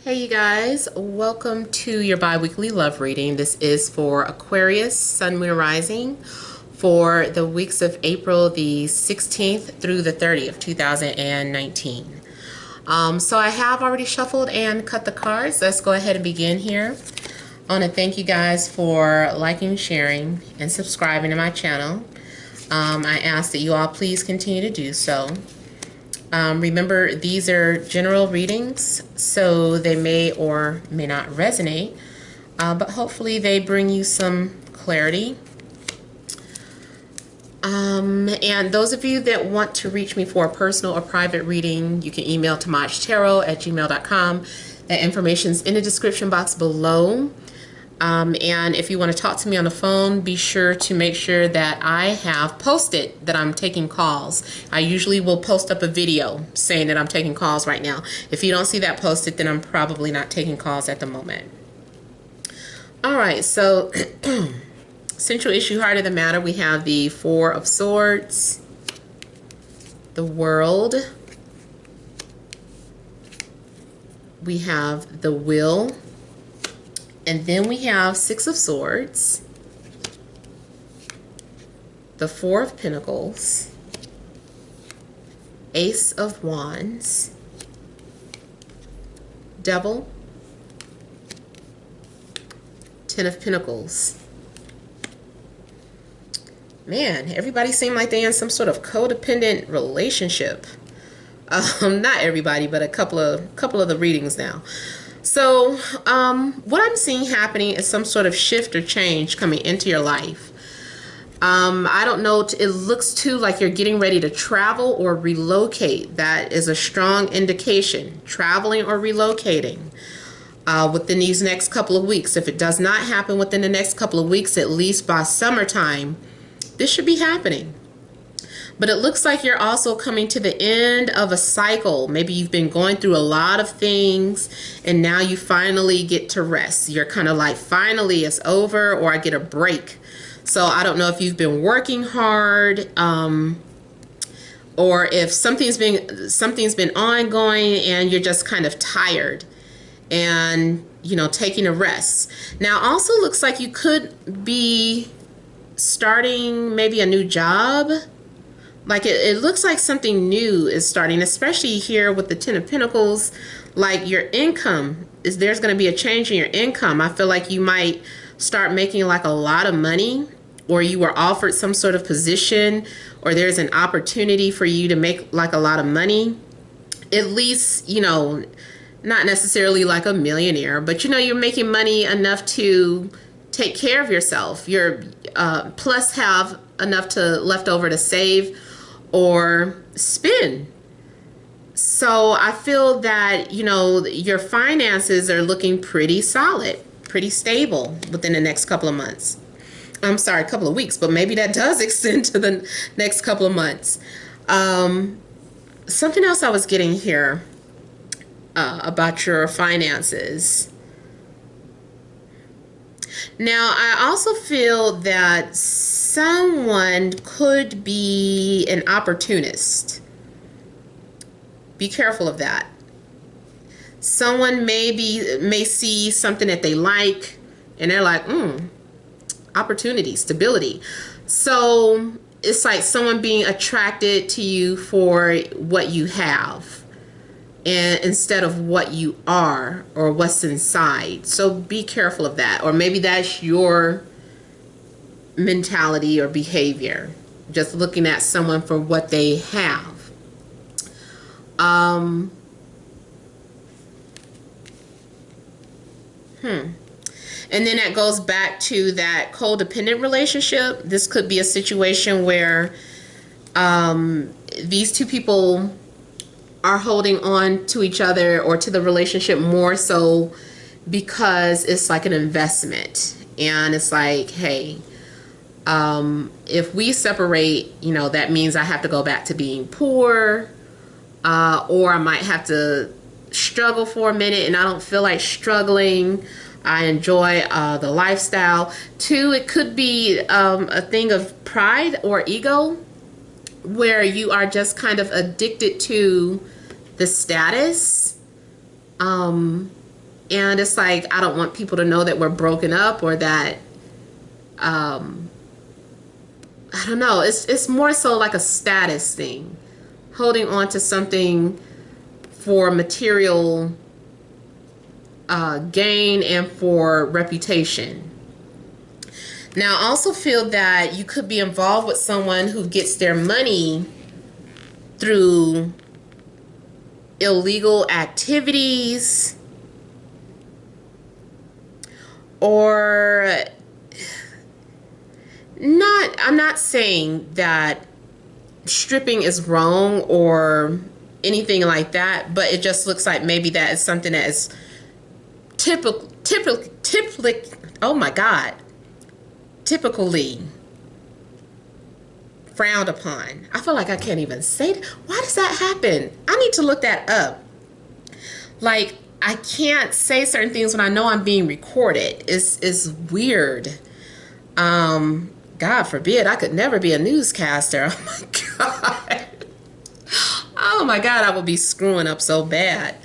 Hey you guys, welcome to your bi-weekly love reading. This is for Aquarius, Sun, Moon, Rising for the weeks of April the 16th through the 30th, 2019. So I have already shuffled and cut the cards. Let's go ahead and begin here. I want to thank you guys for liking, sharing, and subscribing to my channel. I ask that you all please continue to do so. Remember, these are general readings, so they may or may not resonate, but hopefully they bring you some clarity. And those of you that want to reach me for a personal or private reading, you can email TemajTarot@gmail.com. That information's in the description box below. And if you want to talk to me on the phone, be sure to make sure that I have posted that I'm taking calls. I usually will post up a video saying that I'm taking calls right now. If you don't see that posted, then I'm probably not taking calls at the moment. All right, so central issue, heart of the matter, we have the Four of Swords, the World, we have the Will, and then we have Six of Swords, the Four of Pentacles, Ace of Wands, Devil, Ten of Pentacles. Man, everybody seemed like they're in some sort of codependent relationship. Not everybody, but a couple of the readings now. So what I'm seeing happening is some sort of shift or change coming into your life. I don't know, it looks too like you're getting ready to travel or relocate. That is a strong indication, traveling or relocating within these next couple of weeks. If it does not happen within the next couple of weeks, at least by summertime, this should be happening. But it looks like you're also coming to the end of a cycle. Maybe you've been going through a lot of things and now you finally get to rest. You're kind of like, finally it's over, or I get a break. So I don't know if you've been working hard or if something's been ongoing and you're just kind of tired and, you know, taking a rest. Now also looks like you could be starting maybe a new job. Like it looks like something new is starting, especially here with the Ten of Pentacles. Like your income, there's going to be a change in your income. I feel like you might start making like a lot of money, or you were offered some sort of position, or there's an opportunity for you to make like a lot of money. At least, you know, not necessarily like a millionaire, but you know, you're making money enough to take care of yourself. You're plus have enough to left over to save or spend. So I feel that, you know, your finances are looking pretty solid, pretty stable within the next couple of months. I'm sorry, a couple of weeks, but maybe that does extend to the next couple of months. Something else I was getting here about your finances. Now, I also feel that someone could be an opportunist. Be careful of that. Someone may see something that they like and they're like, opportunity, stability. So it's like someone being attracted to you for what you have, and instead of what you are or what's inside. So be careful of that. Or maybe that's your mentality or behavior, just looking at someone for what they have. And then that goes back to that codependent relationship. This could be a situation where these two people are holding on to each other or to the relationship more so because it's like an investment, and it's like, hey, if we separate, you know, that means I have to go back to being poor, or I might have to struggle for a minute, and I don't feel like struggling. I enjoy the lifestyle. Two, it could be a thing of pride or ego, where you are just kind of addicted to the status And it's like, I don't want people to know that we're broken up, or that, I don't know. It's more so like a status thing, holding on to something for material gain and for reputation. Now, I also feel that you could be involved with someone who gets their money through illegal activities, or not. I'm not saying that stripping is wrong or anything like that, but it just looks like maybe that is something that is typically, oh my God, typically frowned upon. I feel like I can't even say that. Why does that happen? I need to look that up. Like, I can't say certain things when I know I'm being recorded. It's weird. God forbid, I could never be a newscaster. Oh my God. Oh my God, I would be screwing up so bad.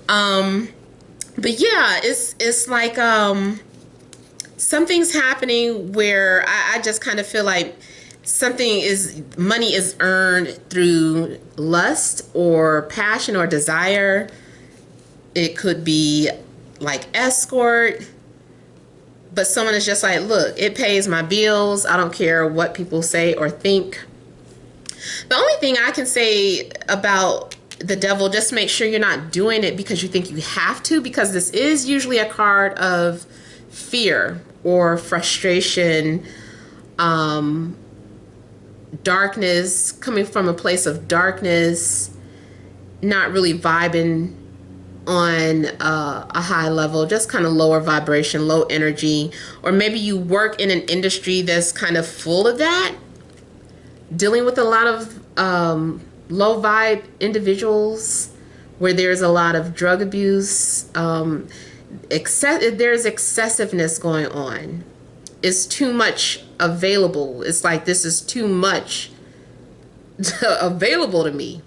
But yeah, it's like something's happening where I just kind of feel like money is earned through lust or passion or desire. It could be like escort, but someone is just like, look, it pays my bills. I don't care what people say or think. The only thing I can say about the devil, just make sure you're not doing it because you think you have to, because this is usually a card of fear or frustration, darkness, coming from a place of darkness, not really vibing on a high level, just kind of lower vibration, low energy. Or maybe you work in an industry that's kind of full of that, dealing with a lot of low vibe individuals, where there's a lot of drug abuse, there's excessiveness going on. It's too much available. It's like, this is too much available to me.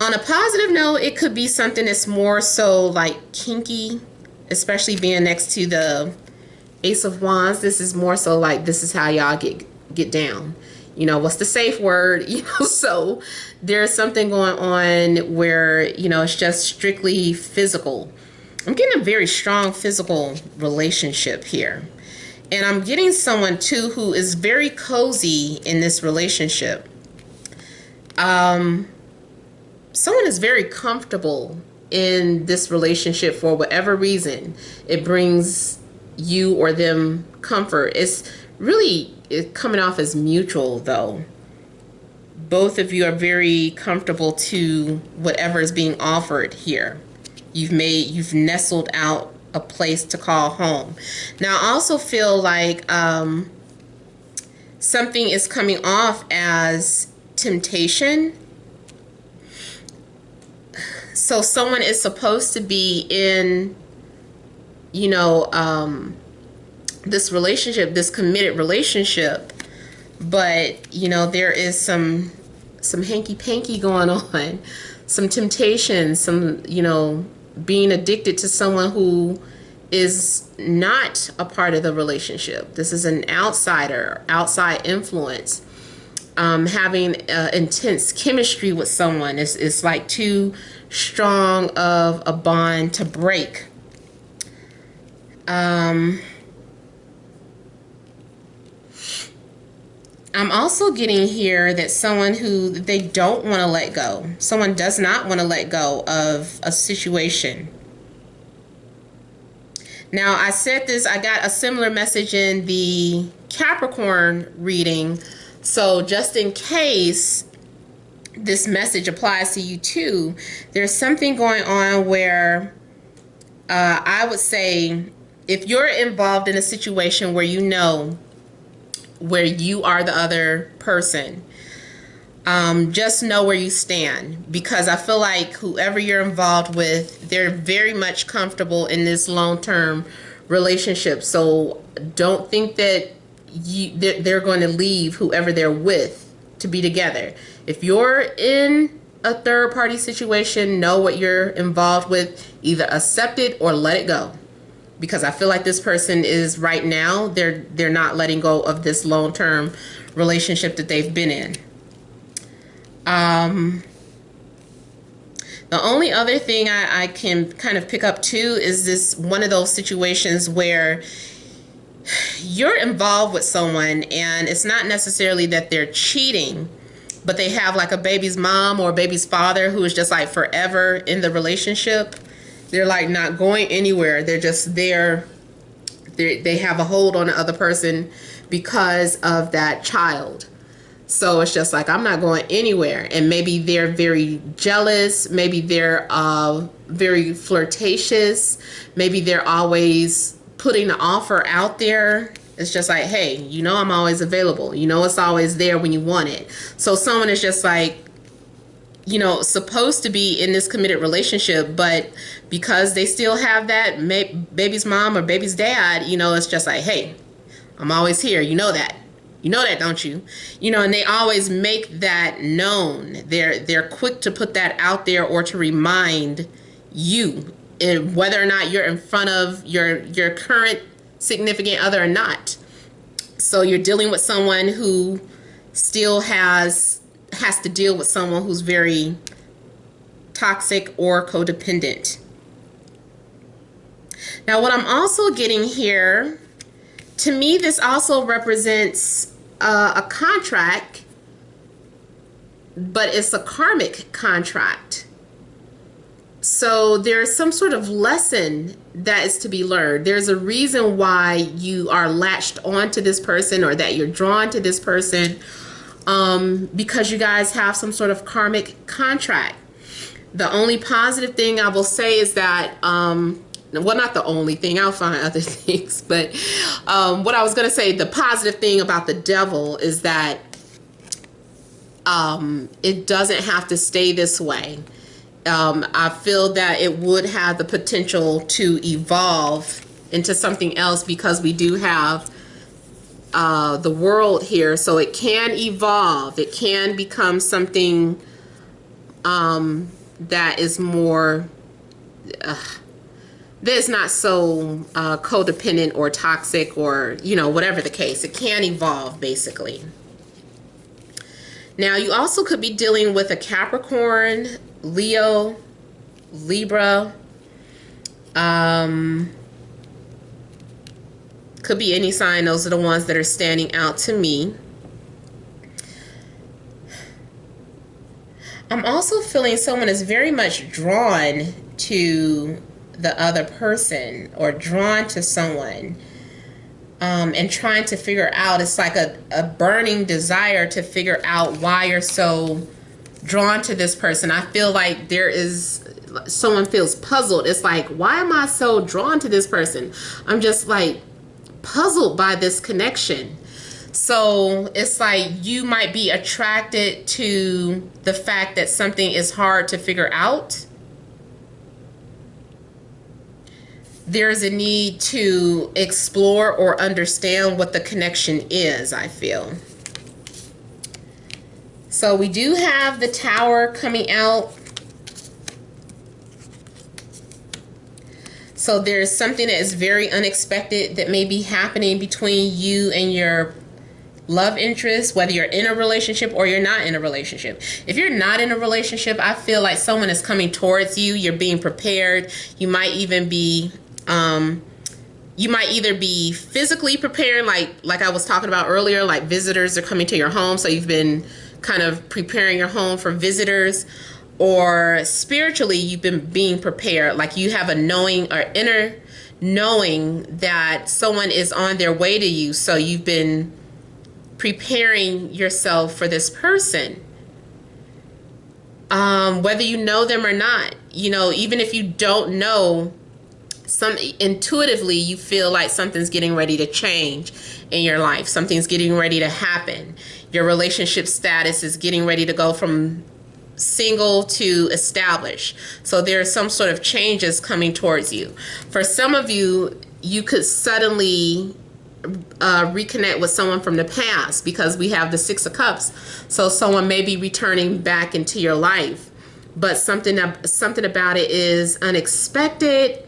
On a positive note, it could be something that's more so like kinky, especially being next to the Ace of Wands. This is more so like, this is how y'all get down. You know, what's the safe word? You know, so there's something going on where, you know, it's just strictly physical. I'm getting a very strong physical relationship here. And I'm getting someone too who is very cozy in this relationship. Someone is very comfortable in this relationship for whatever reason. It brings you or them comfort. It's really coming off as mutual though. Both of you are very comfortable to whatever is being offered here. You've nestled out a place to call home. Now I also feel like something is coming off as temptation. So someone is supposed to be in, you know, this relationship, this committed relationship, but you know, there is some hanky-panky going on, some temptation, some, you know, being addicted to someone who is not a part of the relationship. This is an outsider, outside influence. Having intense chemistry with someone is like too strong of a bond to break. I'm also getting here that someone who they don't want to let go. Someone does not want to let go of a situation. Now, I said this, I got a similar message in the Capricorn reading. So just in case this message applies to you too, there's something going on where I would say if you're involved in a situation where you know where you are the other person, just know where you stand, because I feel like whoever you're involved with, they're very much comfortable in this long-term relationship. So don't think that they're going to leave whoever they're with to be together. If you're in a third party situation, know what you're involved with, either accept it or let it go. Because I feel like this person is right now, they're not letting go of this long-term relationship that they've been in. The only other thing I can kind of pick up too is this one of those situations where you're involved with someone and it's not necessarily that they're cheating, but they have like a baby's mom or a baby's father who is just like forever in the relationship. They're like not going anywhere. They're just there. They have a hold on the other person because of that child. So it's just like, I'm not going anywhere. And maybe they're very jealous. Maybe they're very flirtatious. Maybe they're always putting the offer out there. It's just like, hey, you know I'm always available. You know it's always there when you want it. So someone is just like, you know, supposed to be in this committed relationship, but because they still have that baby's mom or baby's dad, you know, it's just like, hey, I'm always here. You know that. You know that, don't you? You know, and they always make that known. They're quick to put that out there or to remind you, whether or not you're in front of your current significant other or not. So you're dealing with someone who still has to deal with someone who's very toxic or codependent. Now, what I'm also getting here, to me, this also represents a contract, but it's a karmic contract. So there's some sort of lesson that is to be learned. There's a reason why you are latched onto this person or that you're drawn to this person, because you guys have some sort of karmic contract. The only positive thing I will say is that, well, not the only thing, I'll find other things, but what I was going to say, the positive thing about the devil is that it doesn't have to stay this way. I feel that it would have the potential to evolve into something else because we do have the world here, so it can evolve. It can become something that is more that's not so codependent or toxic or, you know, whatever the case. It can evolve, basically. Now, you also could be dealing with a Capricorn, Leo, Libra. Could be any sign. Those are the ones that are standing out to me. I'm also feeling someone is very much drawn to the other person or drawn to someone, and trying to figure out, it's like a burning desire to figure out why you're so drawn to this person. I feel like someone feels puzzled. It's like, why am I so drawn to this person? I'm just like puzzled by this connection. So it's like you might be attracted to the fact that something is hard to figure out. There's a need to explore or understand what the connection is, I feel. So we do have the Tower coming out. So there's something that is very unexpected that may be happening between you and your love interest, whether you're in a relationship or you're not in a relationship. If you're not in a relationship, I feel like someone is coming towards you. You're being prepared. You might even be you might either be physically preparing, like I was talking about earlier, like visitors are coming to your home, so you've been kind of preparing your home for visitors, or spiritually you've been being prepared, like you have a knowing or inner knowing that someone is on their way to you, so you've been preparing yourself for this person. Whether you know them or not, you know, even if you don't know, intuitively you feel like something's getting ready to change in your life. Something's getting ready to happen. Your relationship status is getting ready to go from single to established. So there are some sort of changes coming towards you. For some of you, you could suddenly reconnect with someone from the past because we have the Six of Cups. So someone may be returning back into your life. but something about it is unexpected.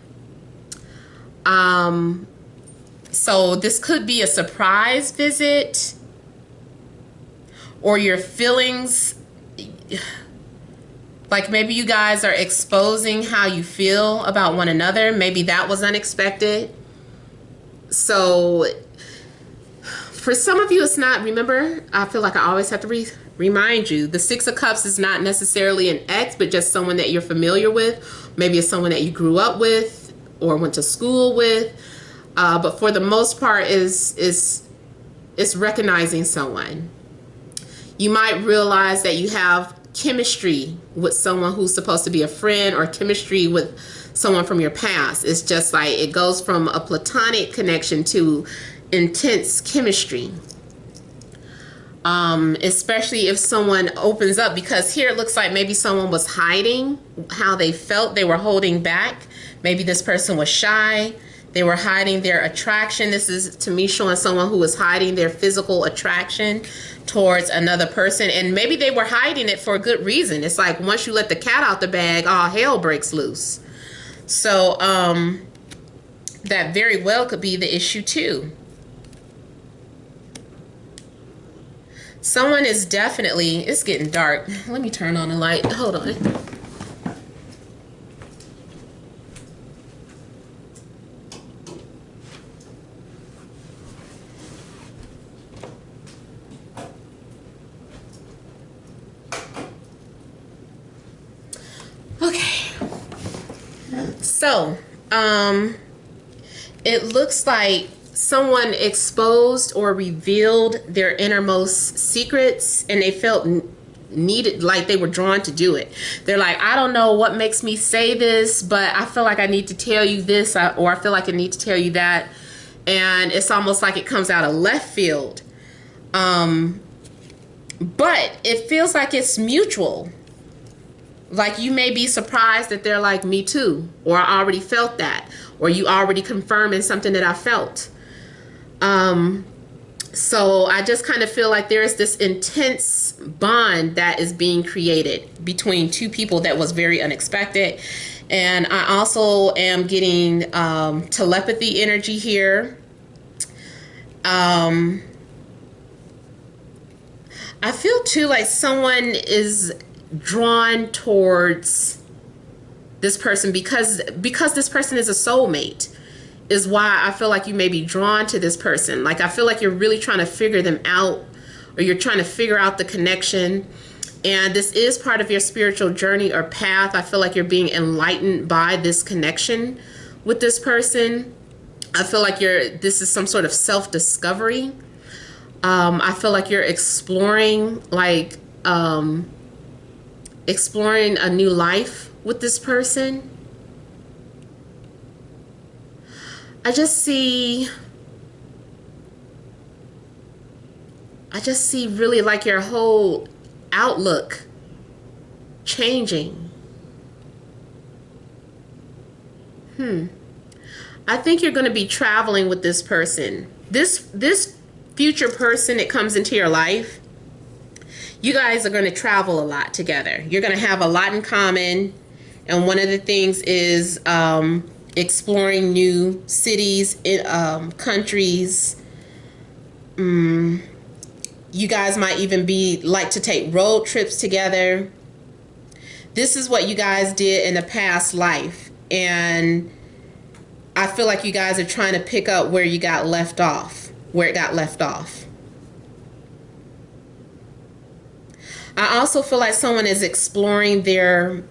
So this could be a surprise visit, or your feelings, like maybe you guys are exposing how you feel about one another. Maybe that was unexpected. So for some of you, it's not. Remember, I feel like I always have to remind you, the Six of Cups is not necessarily an ex, but just someone that you're familiar with. Maybe it's someone that you grew up with or went to school with. But for the most part, is recognizing someone. You might realize that you have chemistry with someone who's supposed to be a friend, or chemistry with someone from your past. It's just like it goes from a platonic connection to intense chemistry. Especially if someone opens up, because here it looks like maybe someone was hiding how they felt. They were holding back. Maybe this person was shy. They were hiding their attraction. This is, to me, showing someone who was hiding their physical attraction towards another person. And maybe they were hiding it for a good reason. It's like once you let the cat out the bag, all hell breaks loose. So that very well could be the issue too. Someone is definitely, it's getting dark. Let me turn on the light. Hold on. So, it looks like someone exposed or revealed their innermost secrets, and they felt needed, like they were drawn to do it. They're like, I don't know what makes me say this, but I feel like I need to tell you this, or I feel like I need to tell you that. And it's almost like it comes out of left field. But it feels like it's mutual. Like you may be surprised that they're like, me too, or I already felt that, or you already confirming something that I felt. So I just kind of feel like there's this intense bond that is being created between two people that was very unexpected. And I also am getting telepathy energy here. I feel too like someone is drawn towards this person because this person is a soulmate, is why I feel like you may be drawn to this person. Like I feel like you're really trying to figure them out, or you're trying to figure out the connection. And this is part of your spiritual journey or path. I feel like you're being enlightened by this connection with this person. I feel like this is some sort of self-discovery. I feel like you're exploring, like exploring a new life with this person. I just see really like your whole outlook changing. I think you're going to be traveling with this person. This future person that comes into your life, you guys are going to travel a lot together. You're going to have a lot in common. And one of the things is exploring new cities, countries. You guys might even like to take road trips together. This is what you guys did in a past life. And I feel like you guys are trying to pick up where you got left off, where it got left off. I also feel like someone is exploring their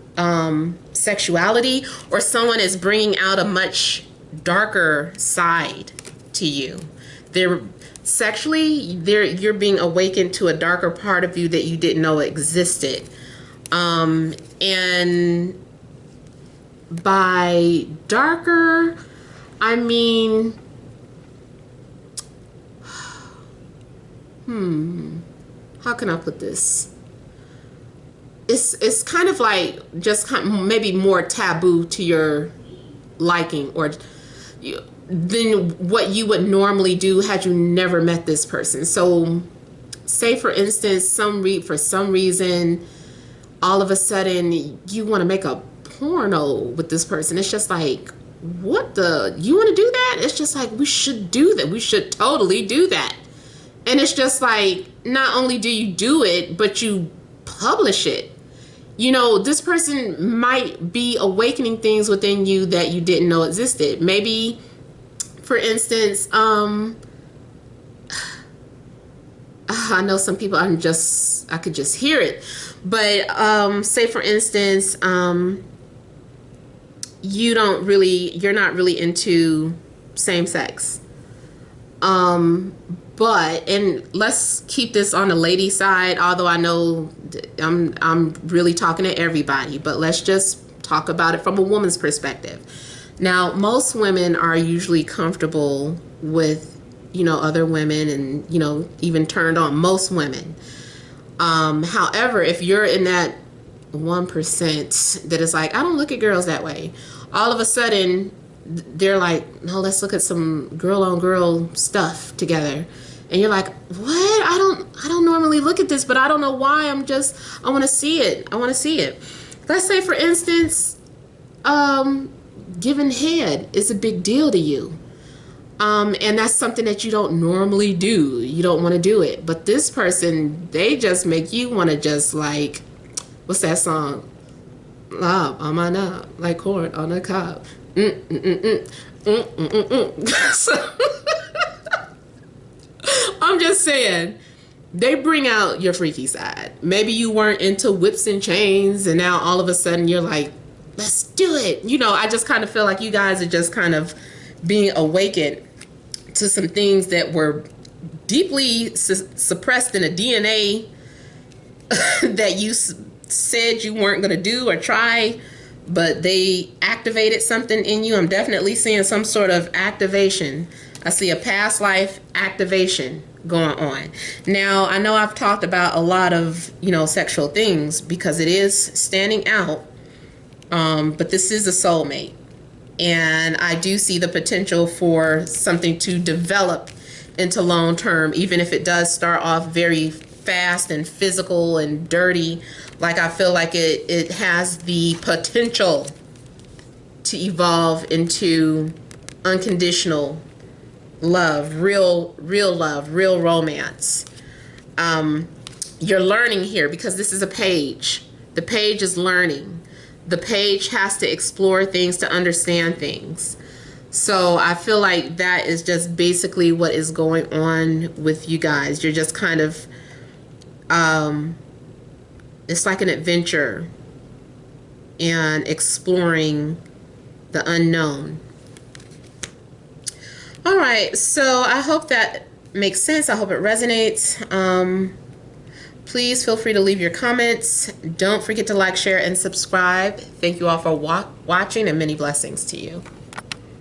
sexuality, or someone is bringing out a much darker side to you. You're being awakened to a darker part of you that you didn't know existed. And by darker, I mean, how can I put this? It's kind of like just maybe more taboo to your liking, or than what you would normally do had you never met this person. So say for instance, for some reason, all of a sudden you want to make a porno with this person. It's just like, what the, you want to do that? It's just like, we should do that. We should totally do that. And it's just like, not only do you do it, but you publish it. You know, this person might be awakening things within you that you didn't know existed. Maybe, for instance, I know some people, I could just hear it. But say for instance, you're not really into same sex. But, and let's keep this on the lady side, although I know I'm really talking to everybody, but let's just talk about it from a woman's perspective. Now, most women are usually comfortable with, you know, other women and, you know, even turned on, most women. However, if you're in that 1% that is like, I don't look at girls that way, all of a sudden they're like, no, let's look at some girl on girl stuff together. And you're like, what? I don't normally look at this, but I don't know why. I want to see it. I want to see it. Let's say, for instance, giving head is a big deal to you. And that's something that you don't normally do. You don't want to do it. But this person, they just make you want to just like, what's that song? Lob on my knob, like corn on a cob. So, I'm just saying, they bring out your freaky side. Maybe you weren't into whips and chains, and now all of a sudden you're like, let's do it. You know, I just kind of feel like you guys are just kind of being awakened to some things that were deeply suppressed in a DNA that you said you weren't going to do or try, but they activated something in you. I'm definitely seeing some sort of activation. I see a past life activation going on. Now, I know I've talked about a lot of, you know, sexual things because it is standing out, but this is a soulmate. And I do see the potential for something to develop into long term, even if it does start off very fast and physical and dirty. Like, I feel like it has the potential to evolve into unconditional love, real love, real romance. You're learning here because this is a page. The page is learning. The page has to explore things to understand things. So I feel like that is just basically what is going on with you guys. You're just kind of, it's like an adventure and exploring the unknown. All right, so I hope that makes sense. I hope it resonates. Please feel free to leave your comments. Don't forget to like, share, and subscribe. Thank you all for watching, and many blessings to you.